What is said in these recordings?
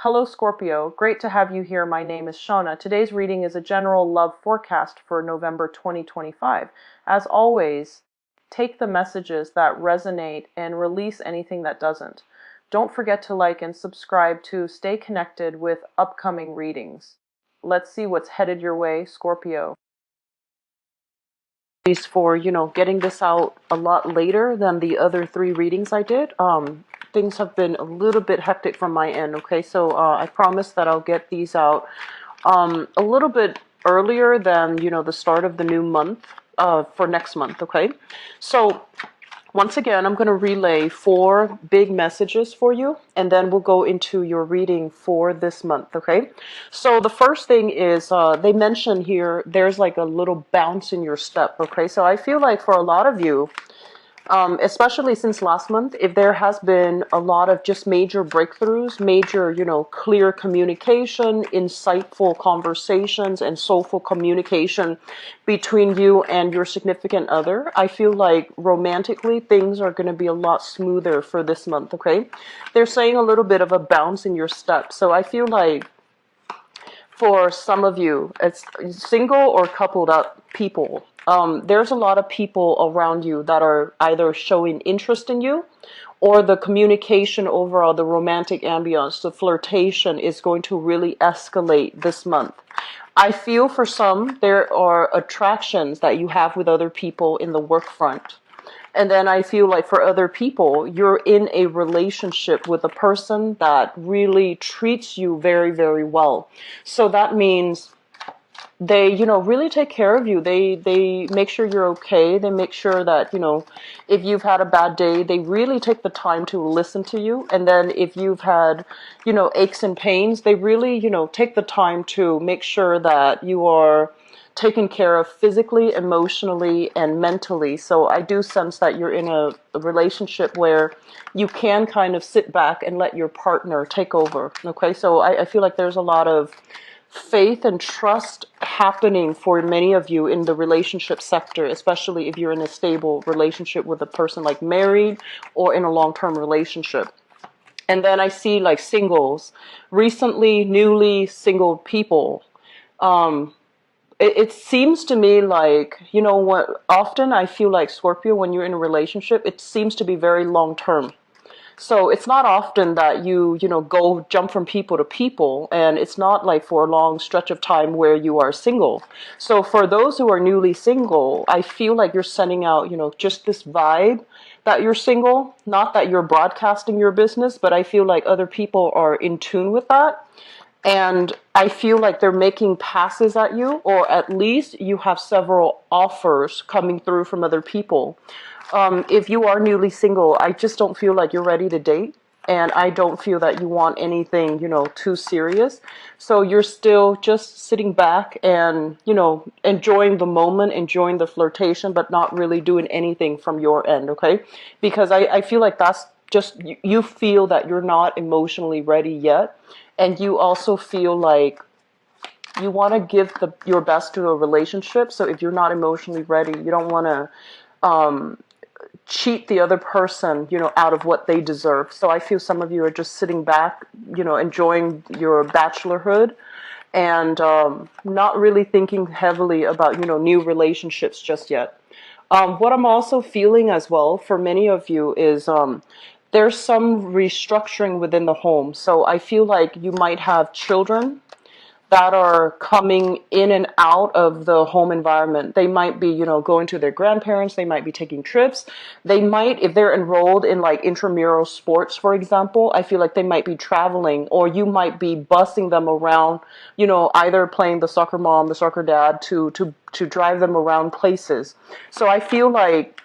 Hello Scorpio, great to have you here. My name is Shauna. Today's reading is a general love forecast for November 2025. As always, take the messages that resonate and release anything that doesn't. Don't forget to like and subscribe to stay connected with upcoming readings. Let's see what's headed your way, Scorpio. For getting this out a lot later than the other three readings I did. Things have been a little bit hectic from my end. Okay, so I promise that I'll get these out a little bit earlier than the start of the new month for next month. Okay, so once again, I'm going to relay 4 big messages for you, and then we'll go into your reading for this month, okay? So the first thing is, they mention here, there's like a little bounce in your step, okay? So I feel like for a lot of you, especially since last month, if there has been a lot of just major breakthroughs, major, clear communication, insightful conversations, and soulful communication between you and your significant other, I feel like romantically things are going to be a lot smoother for this month, okay? They're saying a little bit of a bounce in your step. So I feel like for some of you, it's single or coupled up people. There's a lot of people around you that are either showing interest in you, or the communication overall, the romantic ambience, the flirtation is going to really escalate this month. I feel for some, there are attractions that you have with other people in the work front. And then I feel like for other people, you're in a relationship with a person that really treats you very, very well. So that means they, really take care of you. They make sure you're okay. They make sure that, if you've had a bad day, they really take the time to listen to you. And then if you've had, aches and pains, they really, take the time to make sure that you are taken care of physically, emotionally, and mentally. So I do sense that you're in a relationship where you can kind of sit back and let your partner take over. Okay, so I feel like there's a lot of faith and trust happening for many of you in the relationship sector, especially if you're in a stable relationship with a person like married or in a long-term relationship. And then I see like singles, recently, newly single people. It seems to me like, what often I feel like Scorpio, when you're in a relationship, it seems to be very long term. So it's not often that you go jump from people to people, and it's not like for a long stretch of time where you are single. So for those who are newly single, I feel like you're sending out, just this vibe that you're single, not that you're broadcasting your business, but I feel like other people are in tune with that. And I feel like they're making passes at you, or at least you have several offers coming through from other people. If you are newly single, I just don't feel like you're ready to date. And I don't feel that you want anything, too serious. So you're still just sitting back and, enjoying the moment, enjoying the flirtation, but not really doing anything from your end, okay? Because I feel like that's just, you feel that you're not emotionally ready yet. And you also feel like you want to give your best to a relationship. So if you're not emotionally ready, you don't want to cheat the other person, out of what they deserve. So I feel some of you are just sitting back, enjoying your bachelorhood and not really thinking heavily about, new relationships just yet. What I'm also feeling as well for many of you is there's some restructuring within the home. So I feel like you might have children that are coming in and out of the home environment. They might be, going to their grandparents. They might be taking trips. They might, if they're enrolled in like intramural sports, for example, I feel like they might be traveling, or you might be busing them around, either playing the soccer mom, the soccer dad to drive them around places. So I feel like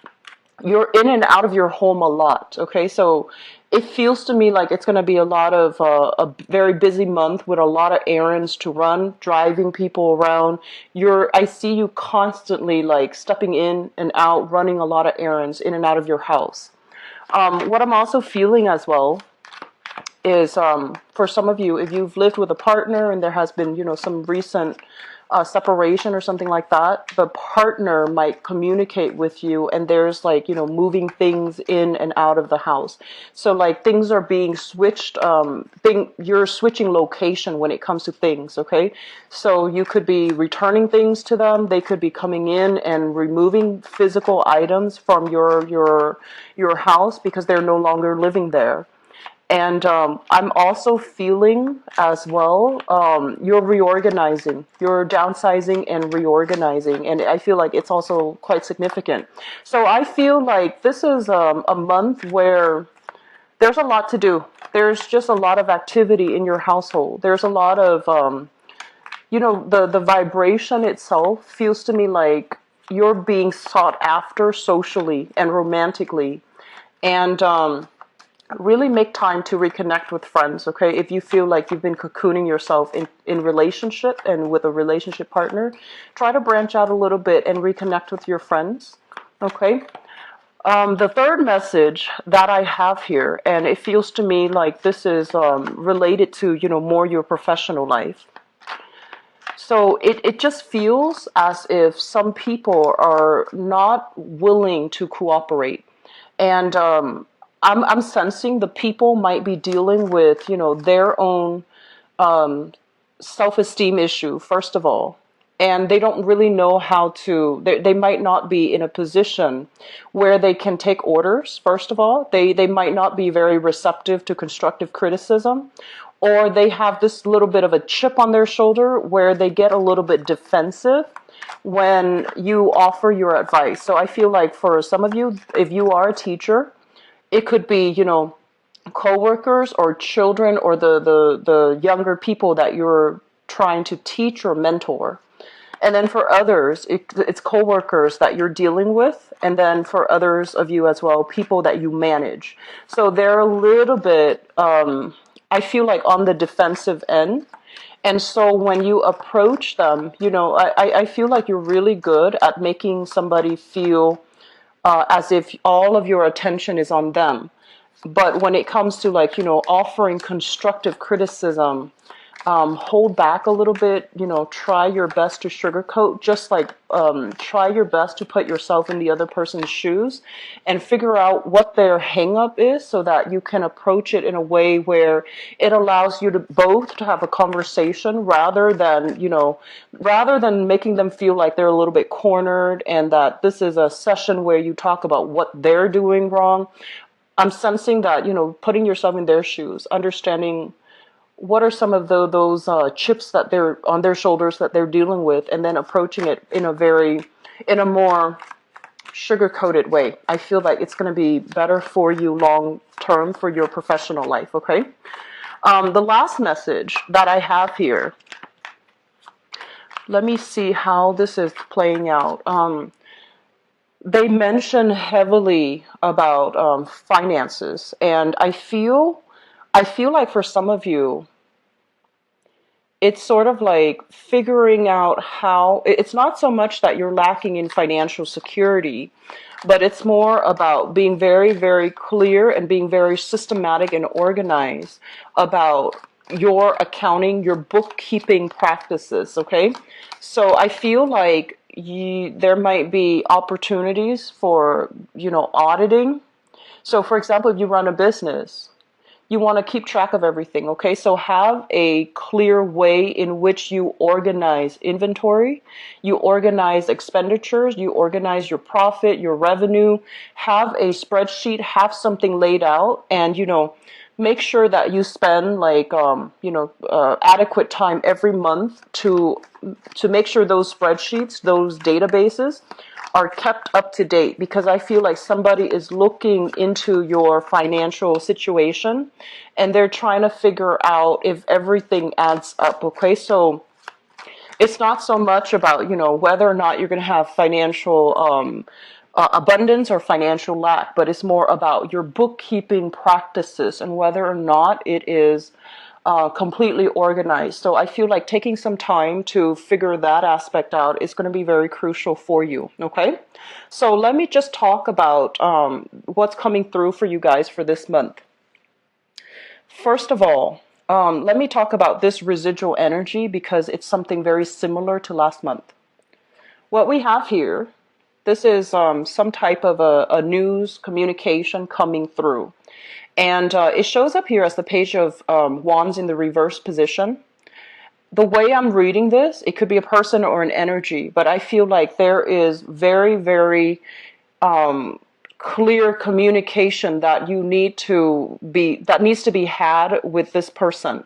you're in and out of your home a lot, okay? So it feels to me like it's going to be a lot of a very busy month with a lot of errands to run, driving people around. I see you constantly like stepping in and out, running a lot of errands in and out of your house. What I'm also feeling as well is for some of you, if you've lived with a partner and there has been, some recent separation or something like that, the partner might communicate with you, and there's like, moving things in and out of the house. So like things are being switched, you're switching location when it comes to things, okay? So you could be returning things to them, they could be coming in and removing physical items from your house because they're no longer living there. And I'm also feeling as well, you're reorganizing, you're downsizing and reorganizing. And I feel like it's also quite significant. So I feel like this is a month where there's a lot to do. There's just a lot of activity in your household. There's a lot of, the vibration itself feels to me like you're being sought after socially and romantically. And, really make time to reconnect with friends, okay? If you feel like you've been cocooning yourself in relationship and with a relationship partner, try to branch out a little bit and reconnect with your friends, okay? The third message that I have here, and it feels to me like this is related to, more your professional life. So it just feels as if some people are not willing to cooperate. And I'm sensing the people might be dealing with, their own self-esteem issue, first of all. And they don't really know how to, they might not be in a position where they can take orders, first of all. They might not be very receptive to constructive criticism. Or they have this little bit of a chip on their shoulder where they get a little bit defensive when you offer your advice. So I feel like for some of you, if you are a teacher, it could be, coworkers or children or the younger people that you're trying to teach or mentor. And then for others, it's coworkers that you're dealing with. And then for others of you as well, people that you manage. So they're a little bit, I feel like on the defensive end. And so when you approach them, I feel like you're really good at making somebody feel as if all of your attention is on them. But when it comes to like, offering constructive criticism, hold back a little bit, try your best to sugarcoat, just like try your best to put yourself in the other person's shoes and figure out what their hang up is so that you can approach it in a way where it allows you to both to have a conversation rather than making them feel like they're a little bit cornered and that this is a session where you talk about what they're doing wrong. I'm sensing that, putting yourself in their shoes, understanding what are some of those chips that they're on their shoulders that they're dealing with, and then approaching it in a more sugar-coated way. I feel like it's going to be better for you long term for your professional life, okay? The last message that I have here, let me see how this is playing out. They mention heavily about finances, and I feel like for some of you, it's sort of like figuring out how, it's not so much that you're lacking in financial security, but it's more about being very, very clear and being very systematic and organized about your accounting, your bookkeeping practices, okay? So I feel like there might be opportunities for, auditing. So for example, if you run a business, you want to keep track of everything, okay? So have a clear way in which you organize inventory, you organize expenditures, you organize your profit, your revenue, have a spreadsheet, have something laid out, and, make sure that you spend like, adequate time every month to make sure those spreadsheets, those databases are kept up to date, because I feel like somebody is looking into your financial situation and they're trying to figure out if everything adds up, okay? So it's not so much about, whether or not you're going to have financial abundance or financial lack, but it's more about your bookkeeping practices and whether or not it is completely organized. So I feel like taking some time to figure that aspect out is going to be very crucial for you, okay? So let me just talk about what's coming through for you guys for this month. First of all, Let me talk about this residual energy because it's something very similar to last month. What we have here, this is some type of a news communication coming through. And it shows up here as the Page of Wands in the reverse position. The way I'm reading this, it could be a person or an energy, but I feel like there is very, very clear communication that that needs to be had with this person.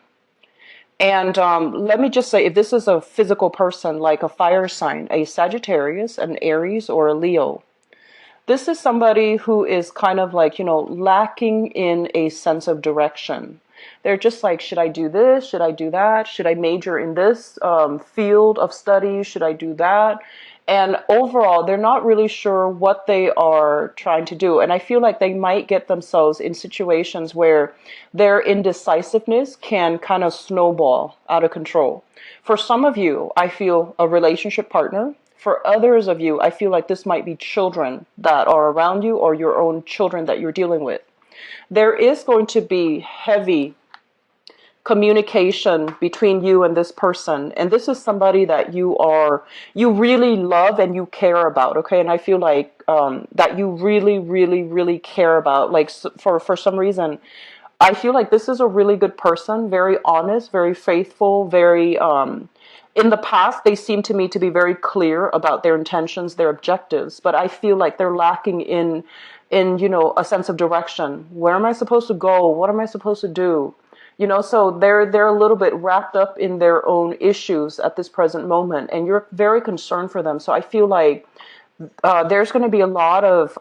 And let me just say, if this is a physical person, like a fire sign, a Sagittarius, an Aries, or a Leo, this is somebody who is kind of like, lacking in a sense of direction. They're just like, should I do this? Should I do that? Should I major in this field of study? Should I do that? And overall, they're not really sure what they are trying to do. And I feel like they might get themselves in situations where their indecisiveness can kind of snowball out of control. For some of you, I feel a relationship partner. For others of you, I feel like this might be children that are around you or your own children that you're dealing with. There is going to be heavy communication between you and this person, and this is somebody that you really love and you care about, okay? And I feel like that you really, really, really care about, like, for some reason I feel like this is a really good person, very honest, very faithful, very in the past they seem to me to be very clear about their intentions, their objectives, but I feel like they're lacking in a sense of direction. Where am I supposed to go? What am I supposed to do? So they're a little bit wrapped up in their own issues at this present moment, and you're very concerned for them. So I feel like there's going to be a lot of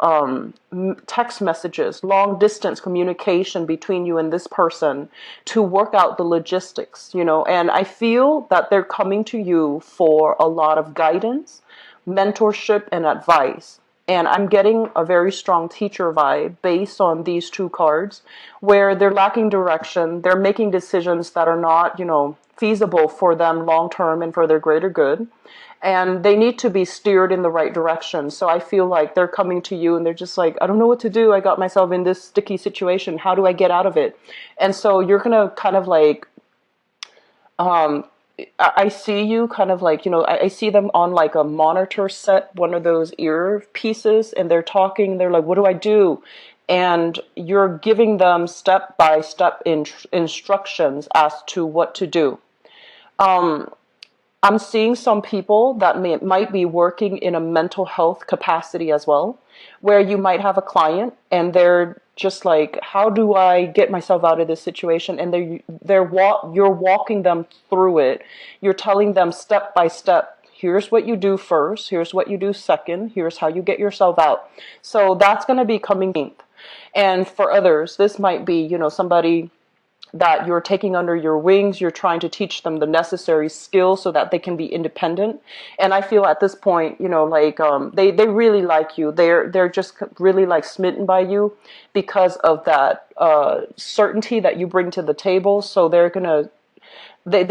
text messages, long distance communication between you and this person to work out the logistics, and I feel that they're coming to you for a lot of guidance, mentorship, and advice. And I'm getting a very strong teacher vibe based on these two cards, where they're lacking direction. They're making decisions that are not, feasible for them long term and for their greater good. And they need to be steered in the right direction. So I feel like they're coming to you and they're just like, I don't know what to do. I got myself in this sticky situation. How do I get out of it? And so you're going to kind of like, I see you kind of like, I see them on like a monitor set, one of those ear pieces, and they're talking. They're like, what do I do? And you're giving them step-by-step instructions as to what to do. I'm seeing some people that might be working in a mental health capacity as well, where you might have a client and they're just like, how do I get myself out of this situation? And you're walking them through it. You're telling them step by step, here's what you do first, here's what you do second, here's how you get yourself out. So that's going to be coming. And for others, this might be, somebody that you're taking under your wings. You're trying to teach them the necessary skills so that they can be independent. And I feel at this point, they really like you. They're just really like smitten by you because of that certainty that you bring to the table. So they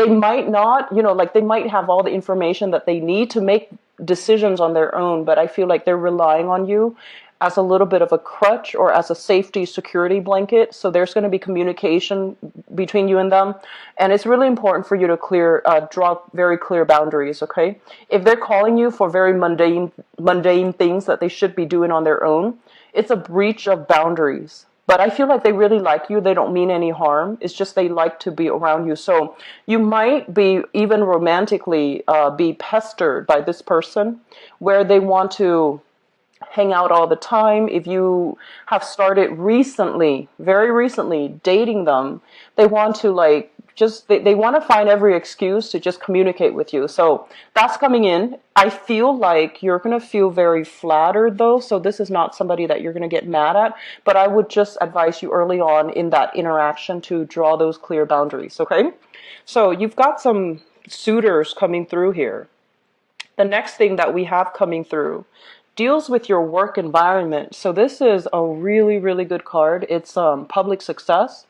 might not, they might have all the information that they need to make decisions on their own, but I feel like they're relying on you as a little bit of a crutch or as a safety security blanket. So there's going to be communication between you and them. And it's really important for you to draw very clear boundaries, okay? If they're calling you for very mundane things that they should be doing on their own, it's a breach of boundaries. But I feel like they really like you. They don't mean any harm. It's just they like to be around you. So you might be even romantically be pestered by this person where they want to hang out all the time. If you have started recently, very recently, dating them, they want to they want to find every excuse to just communicate with you. So that's coming in. I feel like you're going to feel very flattered though. So this is not somebody that you're going to get mad at, but I would just advise you early on in that interaction to draw those clear boundaries. Okay. So you've got some suitors coming through here. The next thing that we have coming through deals with your work environment. So this is a really, really good card. It's public success,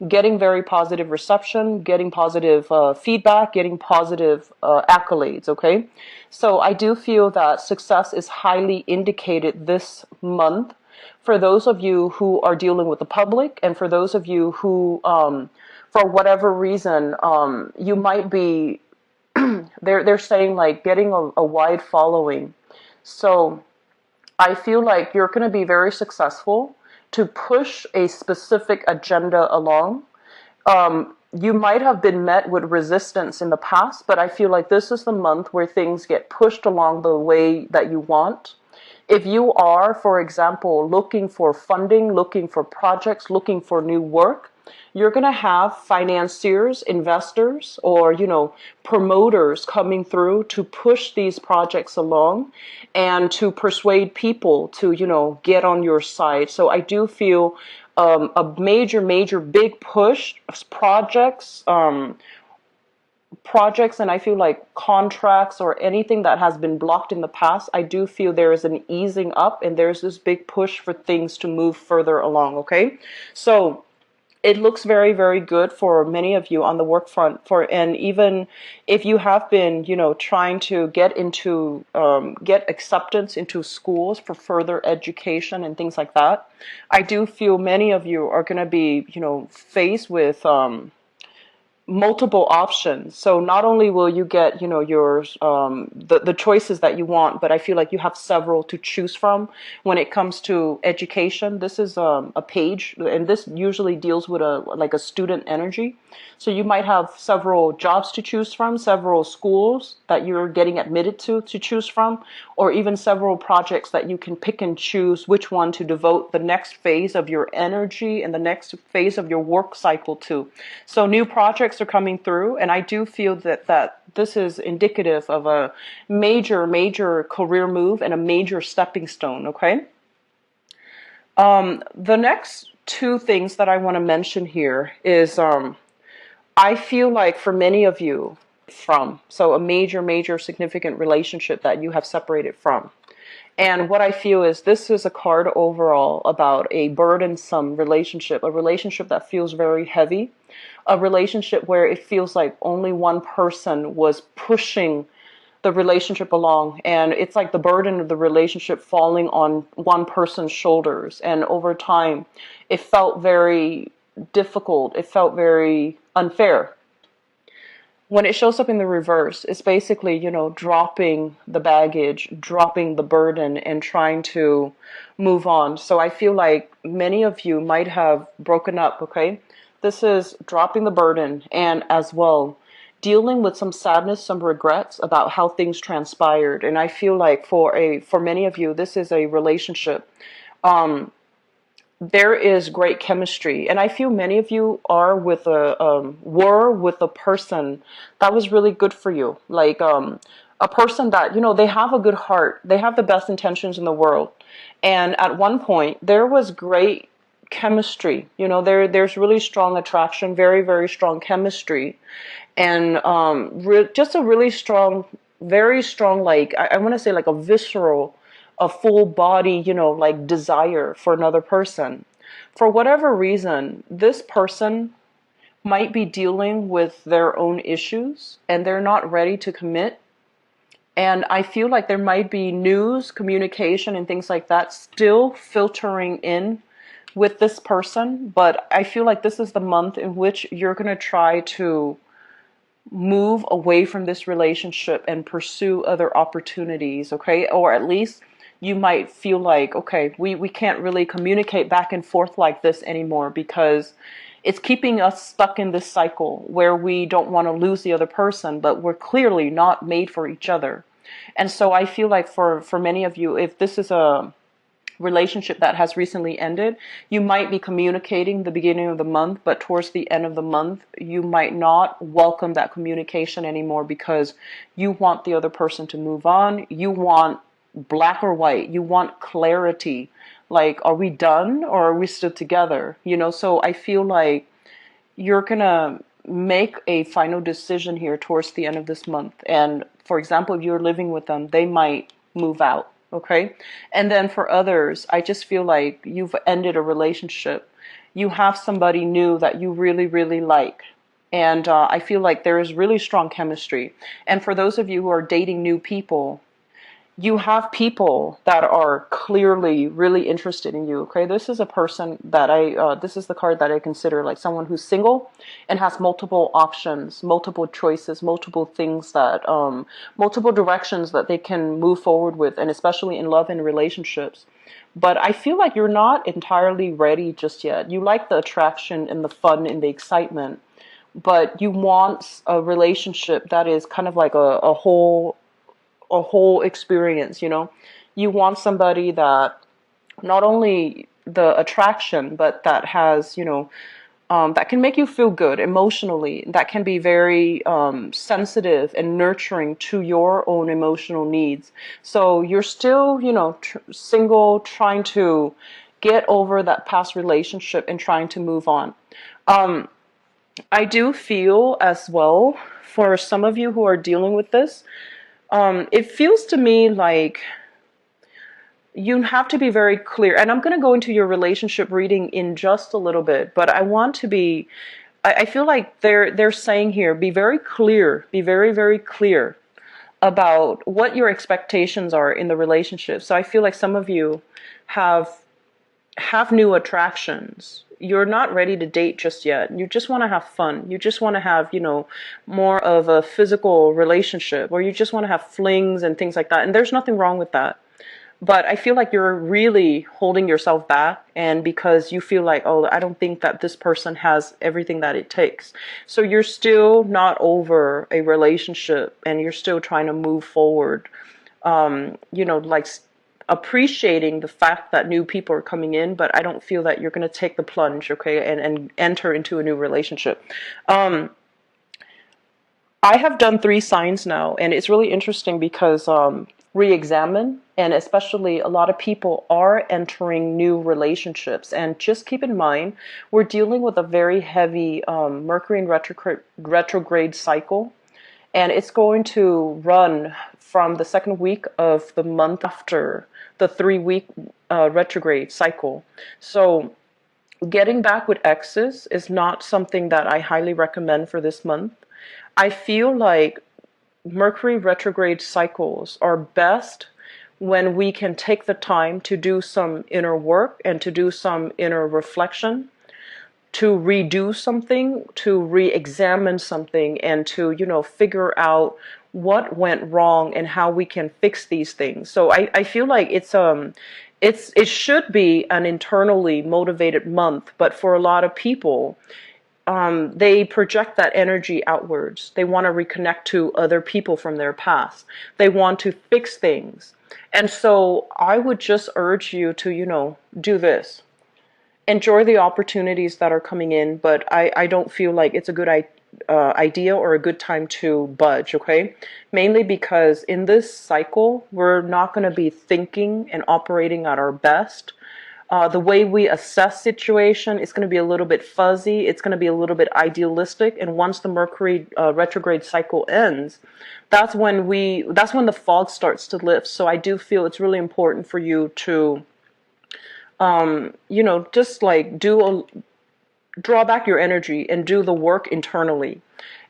getting very positive reception, getting positive feedback, getting positive accolades, okay? So I do feel that success is highly indicated this month for those of you who are dealing with the public and for those of you who for whatever reason, you might be, they're saying like getting a wide following. So I feel like you're going to be very successful to push a specific agenda along. You might have been met with resistance in the past, but I feel like this is the month where things get pushed along the way that you want. If you are, for example, looking for funding, looking for projects, looking for new work, you're going to have financiers, investors, or, promoters coming through to push these projects along and to persuade people to, get on your side. So I do feel a major, big push, projects, and I feel like contracts or anything that has been blocked in the past, I do feel there is an easing up and there's this big push for things to move further along, okay? So it looks very good for many of you on the work front, and even if you have been, trying to get acceptance into schools for further education and things like that. I do feel many of you are going to be, faced with multiple options. So not only will you get, your the choices that you want, but I feel like you have several to choose from when it comes to education. This is a page, and this usually deals with a student energy. So you might have several jobs to choose from, several schools that you're getting admitted to choose from, or even several projects that you can pick and choose which one to devote the next phase of your energy and the next phase of your work cycle to. So new projects are coming through, and I do feel that this is indicative of a major career move and a major stepping stone, okay? The next two things that I want to mention here is I feel like for many of you so a major significant relationship that you have separated from. And what I feel is this is a card overall about a burdensome relationship, a relationship that feels very heavy, a relationship where it feels like only one person was pushing the relationship along, and it's like the burden of the relationship falling on one person's shoulders. And over time, it felt very difficult. It felt very unfair. When it shows up in the reverse, it's basically, dropping the baggage, dropping the burden, and trying to move on. So I feel like many of you might have broken up, okay? This is dropping the burden and as well dealing with some sadness, some regrets about how things transpired. And I feel like for many of you, this is a relationship. There is great chemistry, and I feel many of you were with a person that was really good for you, like a person that they have a good heart, they have the best intentions in the world, and at one point there was great chemistry. There's really strong attraction, very strong chemistry, and just a really strong, very strong, like I want to say like a visceral, a full body, like desire for another person. For whatever reason, this person might be dealing with their own issues and they're not ready to commit. And I feel like there might be news, communication, and things like that still filtering in with this person. But I feel like this is the month in which you're going to try to move away from this relationship and pursue other opportunities, okay? Or at least you might feel like, okay, we can't really communicate back and forth like this anymore because it's keeping us stuck in this cycle where we don't want to lose the other person, but we're clearly not made for each other. And so I feel like for many of you, if this is a relationship that has recently ended, you might be communicating the beginning of the month, but towards the end of the month, you might not welcome that communication anymore because you want the other person to move on. You want black or white. You want clarity. Like, are we done or are we still together? So I feel like you're going to make a final decision here towards the end of this month. And for example, if you're living with them, they might move out. Okay. And then for others, I just feel like you've ended a relationship. You have somebody new that you really like. And I feel like there is really strong chemistry. And for those of you who are dating new people, you have people that are clearly really interested in you. Okay, this is a person that this is the card that I consider like someone who's single and has multiple options, multiple choices, multiple things that, multiple directions that they can move forward with, and especially in love and relationships. But I feel like you're not entirely ready just yet. You like the attraction and the fun and the excitement, but you want a relationship that is kind of like a whole experience, you know. You want somebody that not only the attraction, but that has, you know, that can make you feel good emotionally, that can be very sensitive and nurturing to your own emotional needs. So you're still, you know, single, trying to get over that past relationship and trying to move on. I do feel as well for some of you who are dealing with this, it feels to me like you have to be very clear. And I'm going to go into your relationship reading in just a little bit, but I want to be, I feel like they're saying here, be very clear, be very, very clear about what your expectations are in the relationship. So I feel like some of you have new attractions. You're not ready to date just yet. You just want to have fun. You just want to have, you know, more of a physical relationship, or you just want to have flings and things like that. And there's nothing wrong with that. But I feel like you're really holding yourself back, and because you feel like, oh, I don't think that this person has everything that it takes. So you're still not over a relationship, and you're still trying to move forward. You know, like appreciating the fact that new people are coming in, but I don't feel that you're going to take the plunge, okay, and enter into a new relationship. I have done 3 signs now, and it's really interesting because re-examine, and especially a lot of people are entering new relationships. And just keep in mind, we're dealing with a very heavy Mercury in retrograde cycle, and it's going to run from the second week of the month after the 3-week retrograde cycle. So getting back with exes is not something that I highly recommend for this month. I feel like Mercury retrograde cycles are best when we can take the time to do some inner work and to do some inner reflection, to redo something, to re-examine something, and to, you know, figure out what went wrong and how we can fix these things. So I feel like it should be an internally motivated month, but for a lot of people, they project that energy outwards. They want to reconnect to other people from their past. They want to fix things. And so I would just urge you to, you know, do this. Enjoy the opportunities that are coming in, but I don't feel like it's a good idea or a good time to budge, okay? Mainly because in this cycle, we're not going to be thinking and operating at our best. The way we assess situation is going to be a little bit fuzzy. It's going to be a little bit idealistic. And once the Mercury retrograde cycle ends, that's when the fog starts to lift. So I do feel it's really important for you to, you know, just like draw back your energy and do the work internally.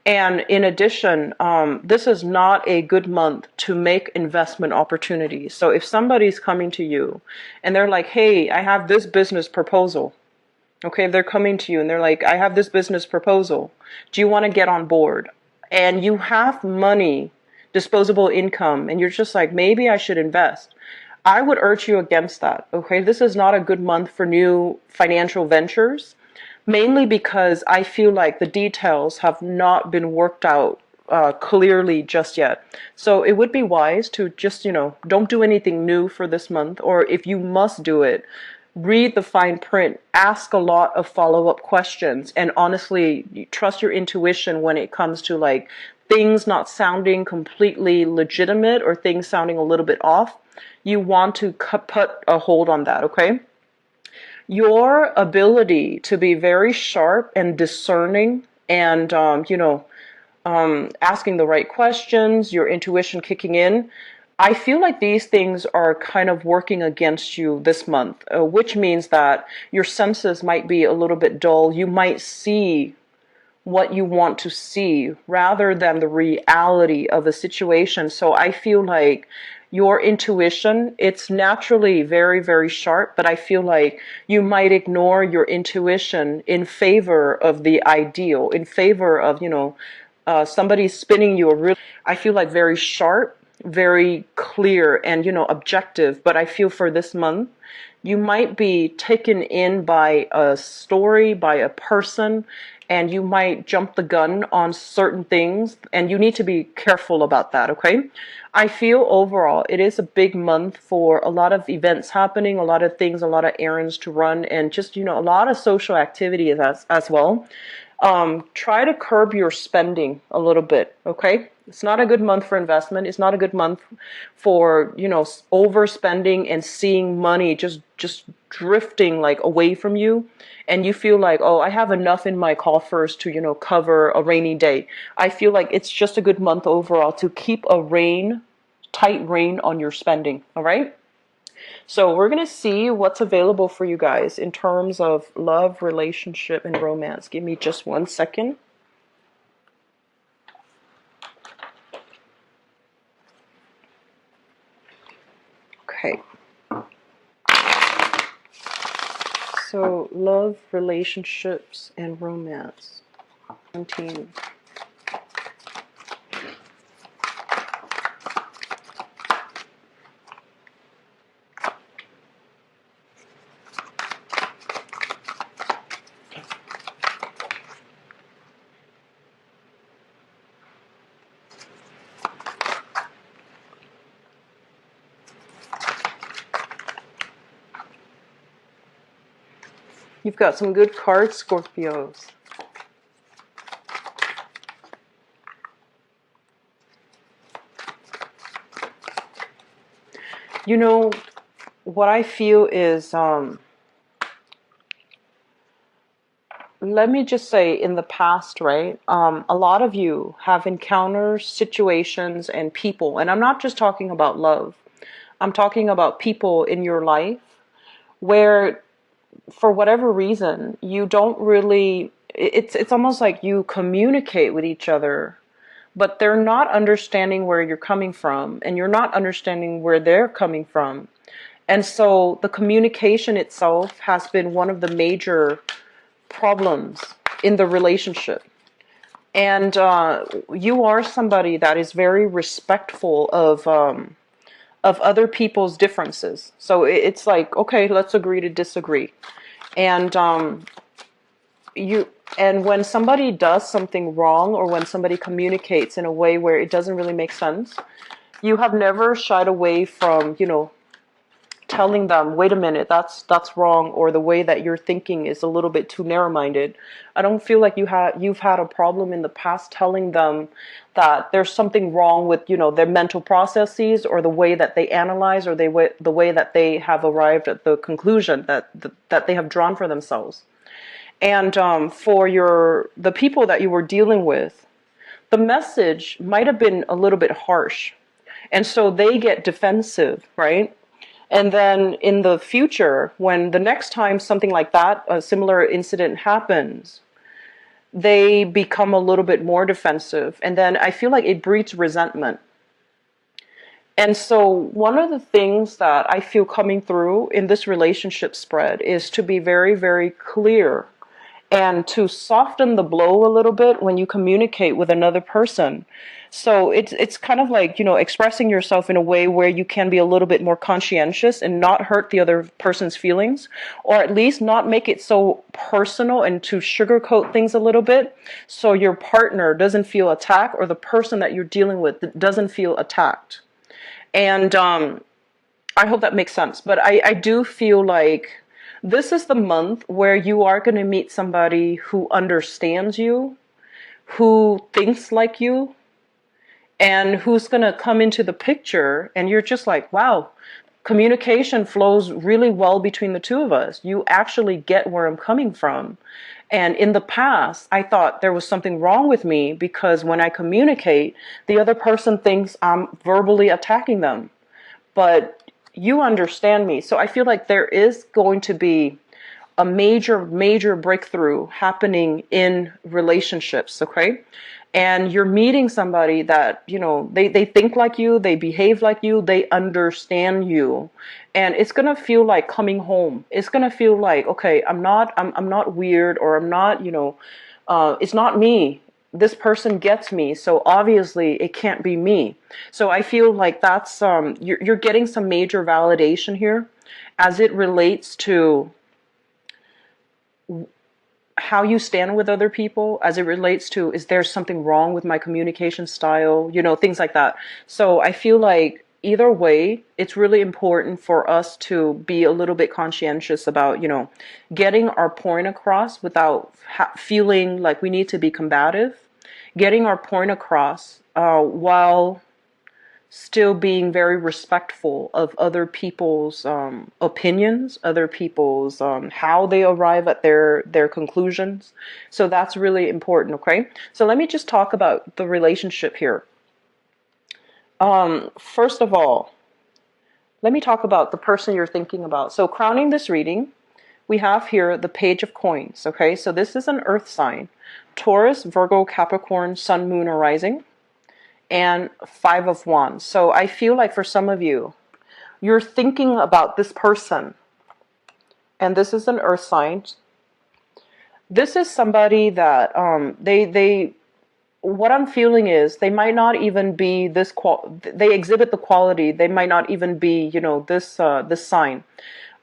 And in addition, this is not a good month to make investment opportunities. So if somebody's coming to you and they're like, hey, I have this business proposal. Okay, they're coming to you and they're like, I have this business proposal. Do you want to get on board? And you have money, disposable income, and you're just like, maybe I should invest. I would urge you against that. Okay, this is not a good month for new financial ventures. Mainly because I feel like the details have not been worked out clearly just yet. So it would be wise to just, you know, don't do anything new for this month. Or if you must do it, read the fine print, ask a lot of follow-up questions, and honestly, trust your intuition when it comes to like things not sounding completely legitimate or things sounding a little bit off. You want to put a hold on that, okay? Your ability to be very sharp and discerning and, you know, asking the right questions, your intuition kicking in, I feel like these things are kind of working against you this month, which means that your senses might be a little bit dull. You might see what you want to see rather than the reality of a situation. So I feel like your intuition, it's naturally very, very sharp, but I feel like you might ignore your intuition in favor of the ideal, in favor of, somebody spinning you a really, I feel like very sharp, very clear and, objective. But I feel for this month, you might be taken in by a story, by a person, and you might jump the gun on certain things, and you need to be careful about that, okay? I feel overall it is a big month for a lot of events happening, a lot of things, a lot of errands to run, and just, a lot of social activity as well. Try to curb your spending a little bit, okay? It's not a good month for investment. It's not a good month for, overspending and seeing money just drifting like away from you. And you feel like, oh, I have enough in my coffers to, cover a rainy day. I feel like it's just a good month overall to keep a tight rein on your spending, all right? So we're going to see what's available for you guys in terms of love, relationship, and romance. Give me just 1 second. Okay. So love, relationships, and romance. 17. You've got some good cards, Scorpios. What I feel is, let me just say, in the past, right, a lot of you have encountered situations and people, and I'm not just talking about love. I'm talking about people in your life where, for whatever reason, you don't really, it's almost like you communicate with each other, but they're not understanding where you're coming from, and you're not understanding where they're coming from. And so the communication itself has been one of the major problems in the relationship. And you are somebody that is very respectful of other people's differences. So it's like, okay, let's agree to disagree. And when somebody does something wrong, or when somebody communicates in a way where it doesn't really make sense, you have never shied away from, telling them, wait a minute, that's wrong, or the way that you're thinking is a little bit too narrow-minded. I don't feel like you've had a problem in the past telling them that there's something wrong with, their mental processes, or the way that they analyze, or the way that they have arrived at the conclusion that they have drawn for themselves. And for the people that you were dealing with, the message might have been a little bit harsh, and so they get defensive, right? And then in the future, when the next time something like that, a similar incident happens, they become a little bit more defensive. And then I feel like it breeds resentment. And so one of the things that I feel coming through in this relationship spread is to be very, very clear and to soften the blow a little bit when you communicate with another person. So it's kind of like, expressing yourself in a way where you can be a little bit more conscientious and not hurt the other person's feelings, or at least not make it so personal and to sugarcoat things a little bit, so your partner doesn't feel attacked, or the person that you're dealing with doesn't feel attacked. And I hope that makes sense. But I do feel like this is the month where you are going to meet somebody who understands you, who thinks like you, and who's going to come into the picture, and you're just like, wow, communication flows really well between the two of us. You actually get where I'm coming from. And in the past, I thought there was something wrong with me because when I communicate, the other person thinks I'm verbally attacking them. But you understand me. So I feel like there is going to be a major breakthrough happening in relationships, okay? And you're meeting somebody that, you know, they think like you, they behave like you, they understand you. And it's going to feel like coming home. It's going to feel like, okay, I'm not weird, or I'm not, you know, it's not me. This person gets me, so obviously it can't be me. So I feel like that's you're getting some major validation here as it relates to how you stand with other people, as it relates to, is there something wrong with my communication style, you know, things like that. So I feel like either way, it's really important for us to be a little bit conscientious about, you know, getting our point across without feeling like we need to be combative, getting our point across while still being very respectful of other people's opinions, other people's how they arrive at their conclusions. So that's really important, okay? So let me just talk about the relationship here. First of all, let me talk about the person you're thinking about. So crowning this reading, we have here the Page of Coins, okay? So this is an earth sign: Taurus, Virgo, Capricorn, Sun, Moon, or Rising, and Five of Wands. So I feel like for some of you, you're thinking about this person, and this is an earth sign. This is somebody that what I'm feeling is they might not even be this they exhibit the quality, they might not even be, you know, this sign,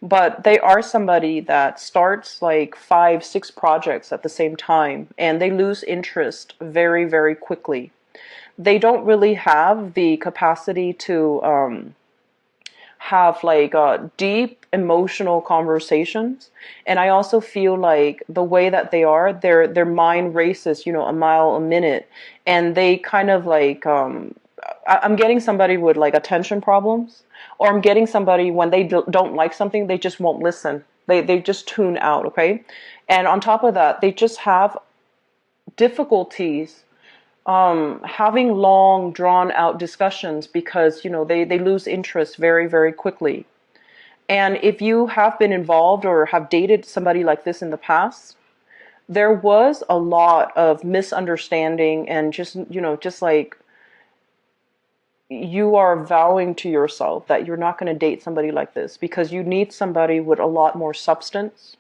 but they are somebody that starts like 5, 6 projects at the same time, and they lose interest very, very quickly. They don't really have the capacity to have like deep emotional conversations. And I also feel like the way that they are, their mind races, you know, a mile a minute, and they kind of like I'm getting somebody with like attention problems, or I'm getting somebody when they don't like something, they just won't listen. They just tune out, okay? And on top of that, they just have difficulties having long drawn out discussions, because, you know, they lose interest very, very quickly. And if you have been involved or have dated somebody like this in the past, there was a lot of misunderstanding, and just, you know, just like you are vowing to yourself that you're not going to date somebody like this, because you need somebody with a lot more substance.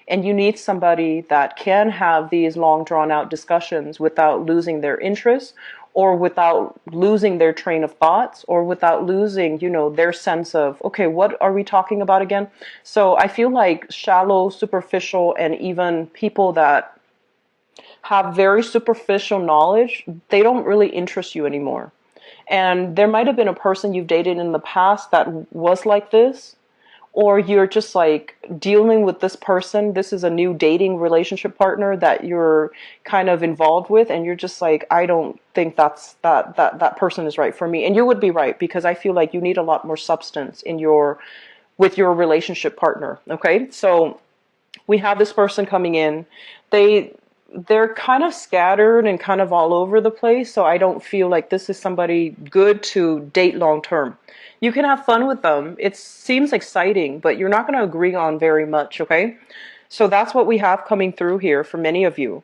And you need somebody that can have these long drawn out discussions without losing their interest, or without losing their train of thoughts, or without losing, you know, their sense of, okay, what are we talking about again? So I feel like shallow, superficial, and even people that have very superficial knowledge, they don't really interest you anymore. And there might have been a person you've dated in the past that was like this, or you're just like dealing with this person. This is a new dating relationship partner that you're kind of involved with, and you're just like, I don't think that person is right for me. And you would be right, because I feel like you need a lot more substance in with your relationship partner. Okay, so we have this person coming in. They're kind of scattered and kind of all over the place, so I don't feel like this is somebody good to date long term. You can have fun with them. It seems exciting, but you're not going to agree on very much, okay? So that's what we have coming through here for many of you.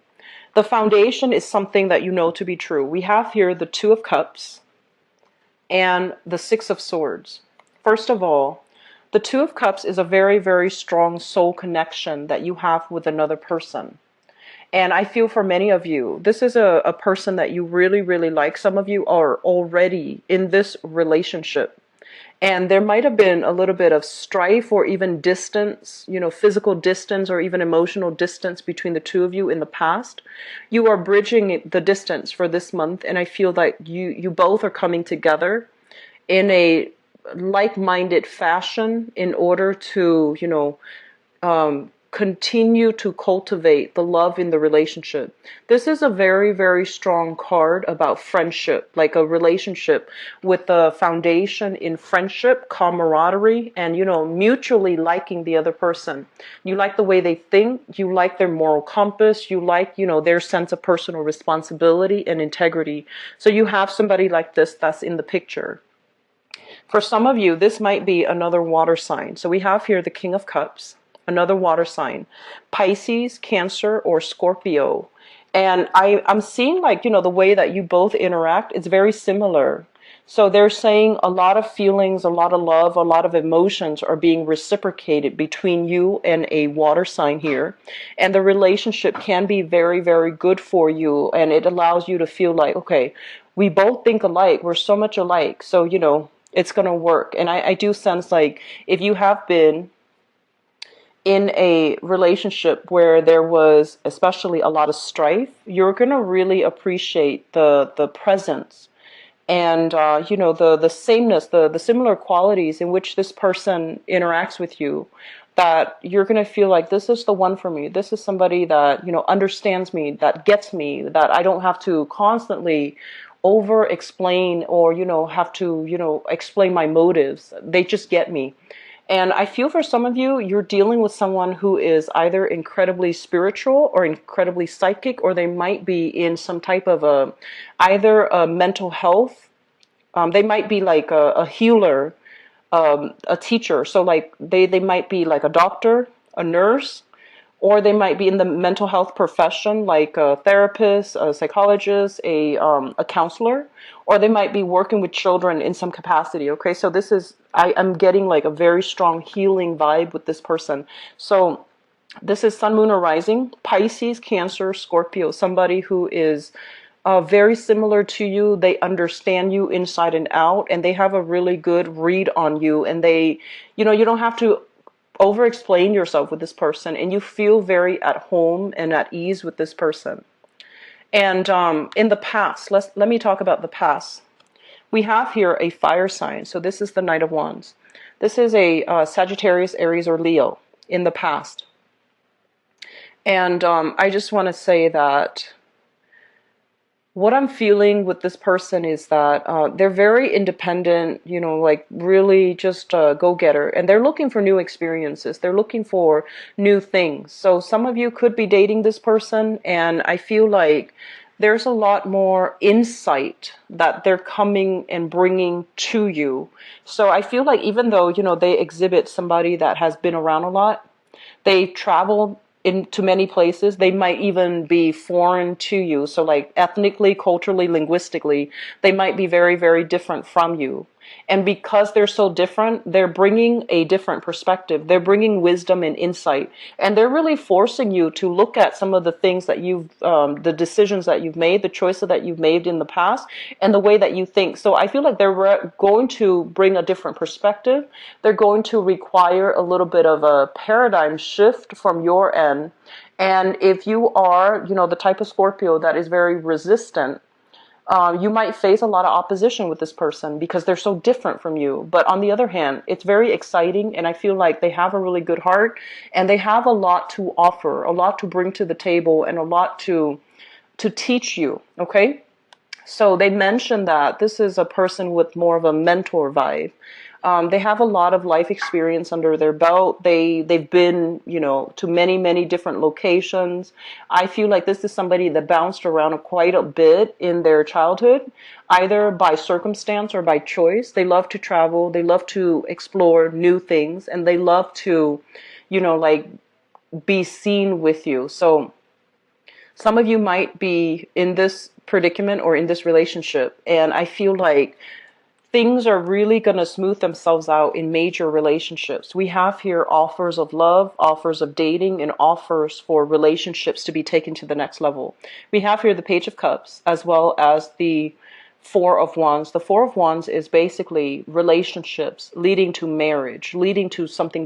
The foundation is something that you know to be true. We have here the Two of Cups and the Six of Swords. First of all, the Two of Cups is a very, very strong soul connection that you have with another person. And I feel for many of you, this is a person that you really, really like. Some of you are already in this relationship. And there might have been a little bit of strife, or even distance, you know, physical distance, or even emotional distance between the two of you in the past. You are bridging the distance for this month. And I feel that you both are coming together in a like-minded fashion in order to, you know, continue to cultivate the love in the relationship. This is a very, very strong card about friendship, like a relationship with the foundation in friendship, camaraderie, and, you know, mutually liking the other person. You like the way they think, you like their moral compass, you like, you know, their sense of personal responsibility and integrity. So you have somebody like this that's in the picture. For some of you, this might be another water sign. So we have here the King of Cups. another water sign, Pisces, Cancer, or Scorpio. And I'm seeing, like, the way that you both interact, it's very similar. So they're saying a lot of feelings, a lot of love, a lot of emotions are being reciprocated between you and a water sign here. And the relationship can be very, very good for you. And it allows you to feel like, okay, we both think alike. We're so much alike. So, it's going to work. And I do sense, like, if you have been in a relationship where there was especially a lot of strife, you're going to really appreciate the presence and the sameness, the similar qualities in which this person interacts with you, that you're going to feel like this is the one for me. This is somebody that understands me, that gets me, that I don't have to constantly over explain or have to explain my motives. They just get me. And I feel for some of you, you're dealing with someone who is either incredibly spiritual or incredibly psychic, or they might be in some type of either a mental health. They might be like a healer, a teacher. So like they might be like a doctor, a nurse, or they might be in the mental health profession, like a therapist, a psychologist, a counselor, or they might be working with children in some capacity. Okay, so I'm getting like a very strong healing vibe with this person. So this is Sun, Moon, or Rising, Pisces, Cancer, Scorpio, somebody who is very similar to you. They understand you inside and out, and they have a really good read on you. And they, you don't have to over explain yourself with this person, and you feel very at home and at ease with this person. And in the past, let me talk about the past. We have here a fire sign. So this is the Knight of Wands. This is a Sagittarius, Aries, or Leo in the past. And I just want to say that what I'm feeling with this person is that they're very independent, like really just a go-getter. And they're looking for new experiences. They're looking for new things. So some of you could be dating this person, and I feel like there's a lot more insight that they're coming and bringing to you. So I feel like even though, they exhibit somebody that has been around a lot, they travel into many places, they might even be foreign to you. So like ethnically, culturally, linguistically, they might be very, very different from you. And because they're so different, they're bringing a different perspective. They're bringing wisdom and insight. And they're really forcing you to look at some of the things that the decisions that you've made, the choices that you've made in the past, and the way that you think. So I feel like they're going to bring a different perspective. They're going to require a little bit of a paradigm shift from your end. And if you are, the type of Scorpio that is very resistant, you might face a lot of opposition with this person because they're so different from you. But on the other hand, it's very exciting, and I feel like they have a really good heart, and they have a lot to offer, a lot to bring to the table, and a lot to teach you, okay? So they mentioned that this is a person with more of a mentor vibe. They have a lot of life experience under their belt. They've been, to many, many different locations. I feel like this is somebody that bounced around quite a bit in their childhood, either by circumstance or by choice. They love to travel. They love to explore new things, and they love to, like be seen with you. So some of you might be in this predicament or in this relationship, and I feel like things are really going to smooth themselves out in major relationships. We have here offers of love, offers of dating, and offers for relationships to be taken to the next level. We have here the Page of Cups as well as the Four of Wands. The Four of Wands is basically relationships leading to marriage, leading to something